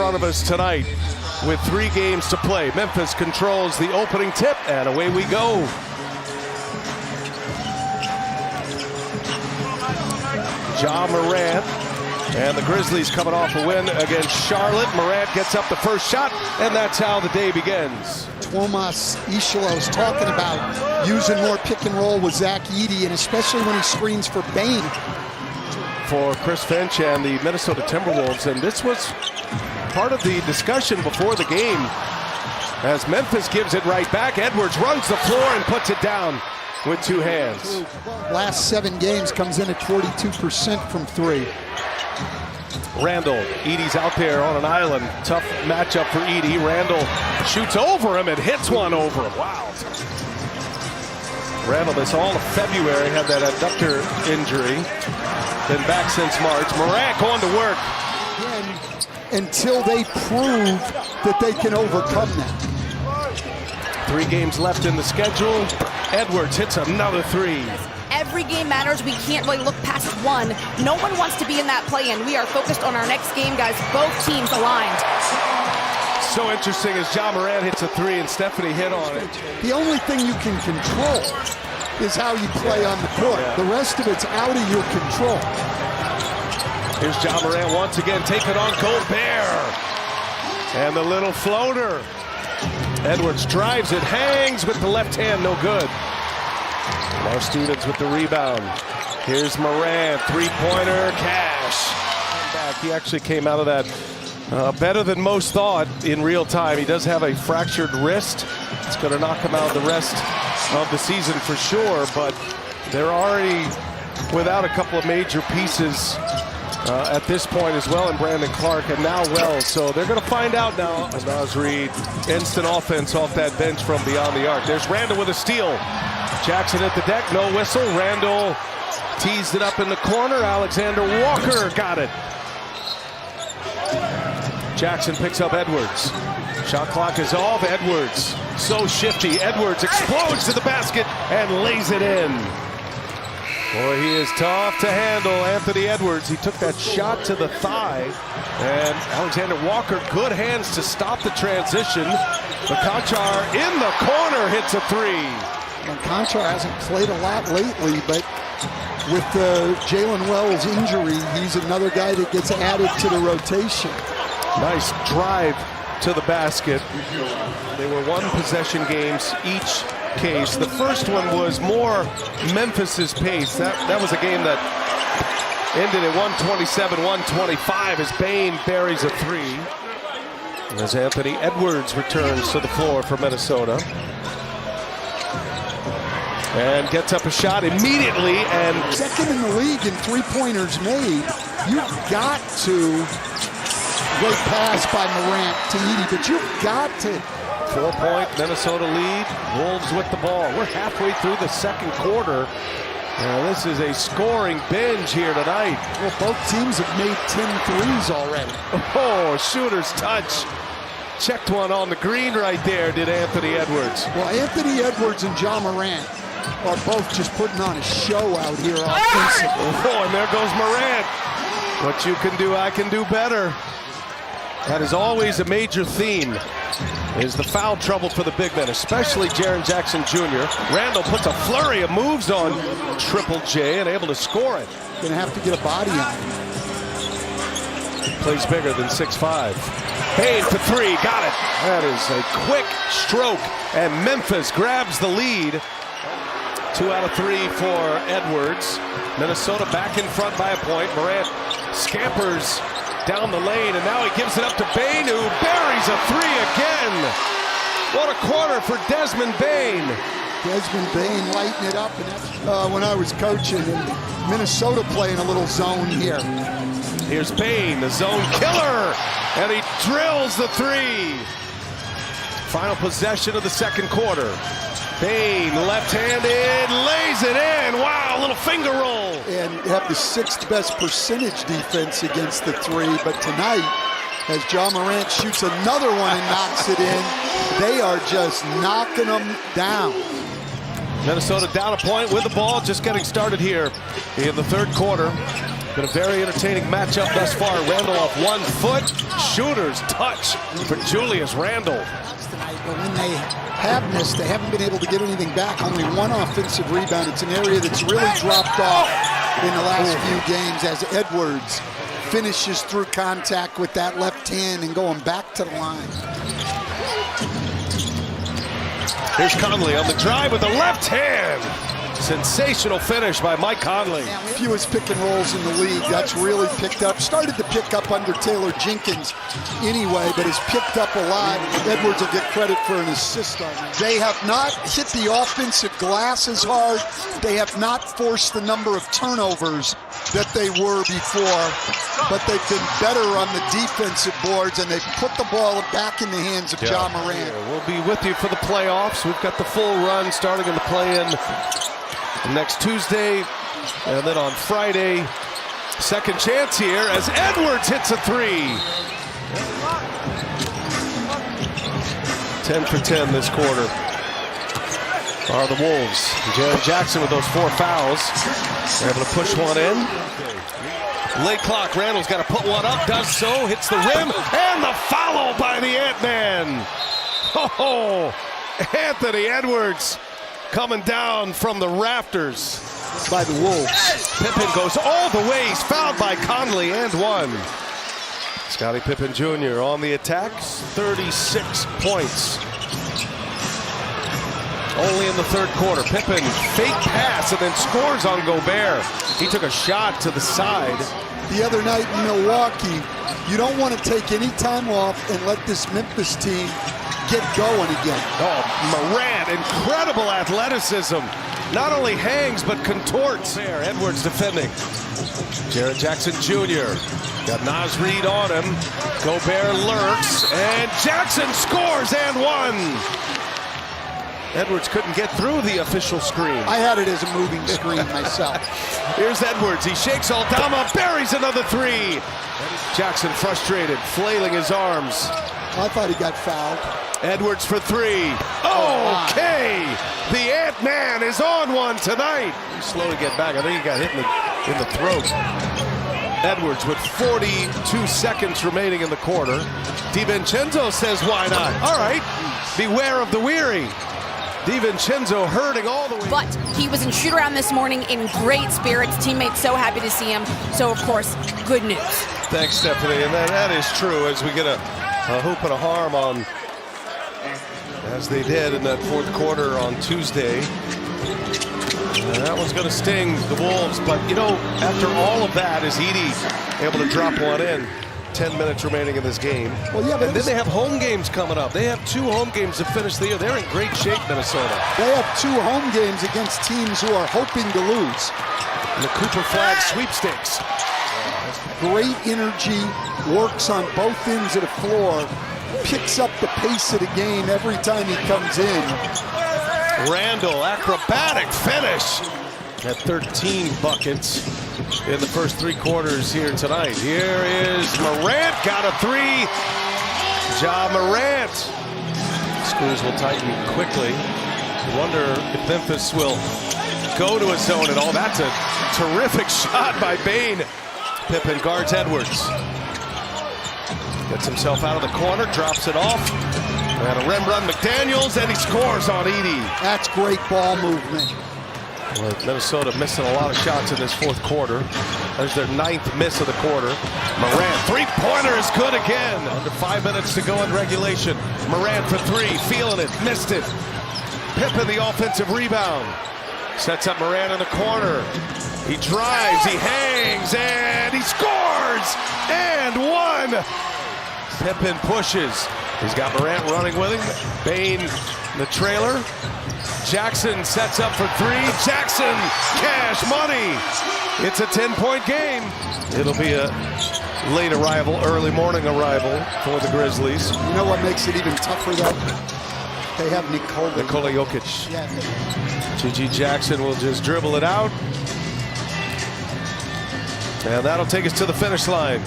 front of us tonight with 3 games to play. Memphis controls the opening tip, and away we go. Ja Morant and the Grizzlies coming off a win against Charlotte. Morant gets up the first shot, and that's how the day begins. Tomas Ishilo's talking about using more pick and roll with Zach Edey, and especially when he screens for Bane. For Chris Finch and the Minnesota Timberwolves, and this was part of the discussion before the game. As Memphis gives it right back, Edwards runs the floor and puts it down with 2 hands. Last 7 games comes in at 42% from 3. Randall, Edey's out there on an island. Tough matchup for Edey. Randall shoots over him and hits one over him. Wow. Randall, this all of February, had that adductor injury. Been back since March. Morant going to work. Again, until they prove that they can overcome that. 3 games left in the schedule. Edwards hits another 3. Every game matters. We can't really look past one. No one wants to be in that play-in. We are focused on our next game, guys. Both teams aligned. So interesting as Ja Morant hits a 3 and Stephanie hit on it. The only thing you can control is how you play on the court. The rest of it's out of your control. Here's Ja Morant once again taking on Gobert. And the little floater. Edwards drives it, hangs with the left hand, no good. Now Stevens with the rebound. Here's Morant, 3-pointer, cash. He actually came out of that better than most thought in real time. He does have a fractured wrist. It's going to knock him out the rest of the season for sure, but they're already without a couple of major pieces at this point as well, and Brandon Clark and now Wells. So they're going to find out now. Naz Reid, instant offense off that bench from beyond the arc. There's Randall with a steal. Jackson at the deck, no whistle. Randall teased it up in the corner. Alexander Walker got it. Jackson picks up Edwards. Shot clock is off. Edwards, so shifty. Edwards explodes to the basket and lays it in. Boy, he is tough to handle, Anthony Edwards. He took that shot to the thigh. And Alexander Walker, good hands to stop the transition. Conchar in the corner hits a 3. And Conchar hasn't played a lot lately, but with Jalen Wells' injury, he's another guy that gets added to the rotation. Nice drive to the basket. They were 1-possession games each case. The first one was more Memphis's pace. That was a game that ended at 127-125 as Bane buries a 3. As Anthony Edwards returns to the floor for Minnesota. And gets up a shot immediately, and second in the league in 3-pointers made. You've got to great pass by Morant to Edey, but you've got to. 4-point Minnesota lead. Wolves with the ball. We're halfway through the second quarter. This is a scoring binge here tonight. Well, both teams have made 10 threes already. Oh, shooter's touch. Checked one on the green right there, did Anthony Edwards. Well, Anthony Edwards and Ja Morant are both just putting on a show out here offensively. Oh, and there goes Morant. What you can do, I can do better. That is always a major theme, is the foul trouble for the big men, especially Jaren Jackson Jr. Randall puts a flurry of moves on Triple J and able to score it. Gonna have to get a body on him. Plays bigger than 6'5". Bane for 3, got it. That is a quick stroke, and Memphis grabs the lead. 2 out of 3 for Edwards. Minnesota back in front by a point. Morant scampers down the lane, and now he gives it up to Bane, who buries a 3 again. What a quarter for Desmond Bane. Desmond Bane lighting it up, and that's when I was coaching, and Minnesota playing a little zone here. Here's Bane, the zone killer, and he drills the 3. Final possession of the second quarter. Bane, left-handed, lays it in. Wow, little finger roll. And have the 6th best percentage defense against the 3. But tonight, as Ja Morant shoots another one and knocks it in, they are just knocking them down. Minnesota down a point with the ball, just getting started here in the third quarter. been a very entertaining matchup thus far. Randle off 1 foot. Shooter's touch for Julius Randle. But when they have missed, they haven't been able to get anything back. Only 1 offensive rebound. It's an area that's really dropped off in the last few games as Edwards finishes through contact with that left hand and going back to the line. Here's Conley on the drive with the left hand. Sensational finish by Mike Conley. Fewest pick and rolls in the league. That's really picked up. Started to pick up under Taylor Jenkins anyway, but has picked up a lot. Edwards will get credit for an assist on that. They have not hit the offensive glass as hard. They have not forced the number of turnovers that they were before, but they've been better on the defensive boards, and they've put the ball back in the hands of Ja Morant. Yeah, we'll be with you for the playoffs. We've got the full run starting in the play-in next Tuesday, and then on Friday, second chance here as Edwards hits a 3. 10 for 10 this quarter are the Wolves. Jaren Jackson with those 4 fouls. They're able to push one in. Late clock, Randle's got to put one up, does so, hits the rim, and the foul by the Ant-Man. Oh, Anthony Edwards coming down from the rafters by the Wolves. Pippen goes all the way. He's fouled by Conley and 1. Scottie Pippen Jr. on the attacks, 36 points. Only in the third quarter. Pippen fake pass and then scores on Gobert. He took a shot to the side. The other night in Milwaukee, you don't want to take any time off and let this Memphis team get going again. Oh, Morant, incredible athleticism. Not only hangs, but contorts. There, Edwards defending. Jaren Jackson Jr. Got Naz Reid on him. Gobert lurks, and Jackson scores and 1. Edwards couldn't get through the official screen. I had it as a moving screen myself. Here's Edwards. He shakes Aldama, buries another 3. Jackson frustrated, flailing his arms. I thought he got fouled. Edwards for 3. Okay. The Ant-Man is on one tonight. He's slow to get back. I think he got hit in the throat. Edwards with 42 seconds remaining in the quarter. DiVincenzo says, why not? All right. Beware of the weary. DiVincenzo hurting all the way. But he was in shoot-around this morning in great spirits. Teammates so happy to see him. So, of course, good news. Thanks, Stephanie. And that is true as we get a hoop and a harm on, as they did in that fourth quarter on Tuesday. And that one's going to sting the Wolves. But, you know, after all of that, is Edey able to drop one in? 10 minutes remaining in this game. Well, yeah, but and then they have home games coming up. They have 2 home games to finish the year. They're in great shape, Minnesota. They have 2 home games against teams who are hoping to lose. And the Cooper Flag sweepstakes. Great energy, works on both ends of the floor, picks up the pace of the game every time he comes in. Randle, acrobatic finish. Had 13 buckets in the first 3 quarters here tonight. Here is Morant, got a 3. Ja Morant. Screws will tighten quickly. Wonder if Memphis will go to a zone at all. That's a terrific shot by Bane. Pippen guards Edwards. Gets himself out of the corner, drops it off. And a rim run, McDaniels, and he scores on Edey. That's great ball movement. Well, Minnesota missing a lot of shots in this fourth quarter. There's their 9th miss of the quarter. Morant, 3-pointer is good again. Under 5 minutes to go in regulation. Morant for 3, feeling it, missed it. Pippen the offensive rebound. Sets up Morant in the corner. He drives, he hangs, and he scores! And 1! Pippen pushes. He's got Morant running with him. Bane in the trailer. Jackson sets up for 3. Jackson, cash money. It's a 10-point game. It'll be a late arrival, early morning arrival for the Grizzlies. You know what makes it even tougher, though? They have Nikola Jokic. Yeah. G.G. Jackson will just dribble it out. And that'll take us to the finish line.